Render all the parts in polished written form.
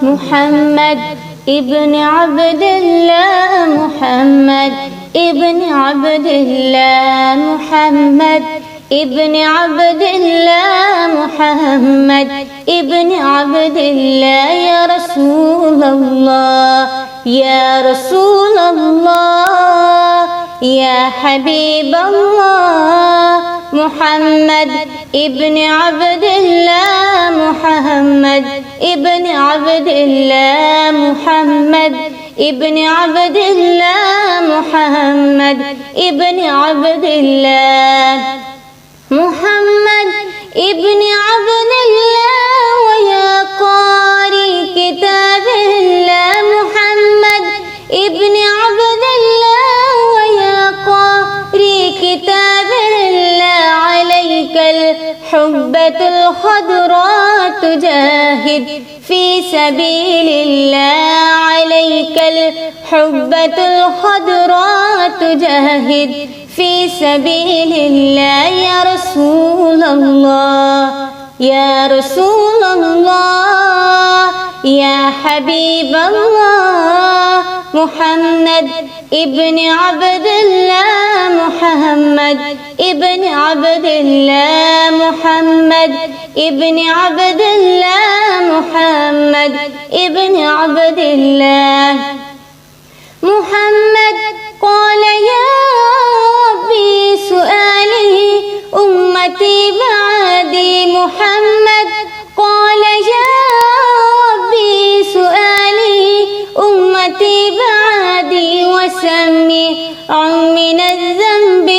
محمد ابن عبد الله محمد ابن عبد الله محمد ابن عبد الله محمد ابن عبد الله يا رسول الله يا رسول الله يا حبيب الله محمد ابن عبد الله محمد ابن عبد الله محمد ابن عبد الله محمد ابن عبد الله محمد ابن عبد الله ويا قاري كتاب الله محمد ابن عبد الله ويا قاري كتاب الله عليك الحبة الخضراء تجاهد في سبيل الله عليك الحبة الخضراء تجاهد في سبيل الله يا رسول الله يا رسول الله يا حبيب الله محمد ابن عبد الله محمد ابن عبد الله محمد ابن عبد الله محمد ابن عبد الله محمد قال يا ربي سؤالي أمتي بعدي محمد قال يا ربي سؤالي أمتي بعدي وسمي من الذنب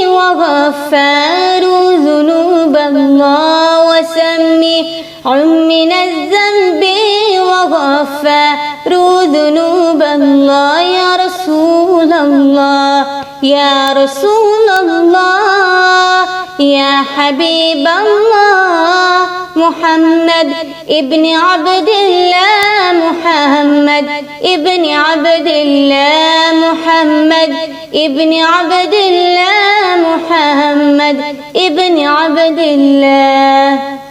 وغفار ذنوب الله وسمي من الذنب وغفار ذنوب الله يا رسول الله يا رسول الله يا حبيب الله محمد ابن عبد الله محمد ابن عبد الله محمد ابن عبد الله محمد ابن عبد الله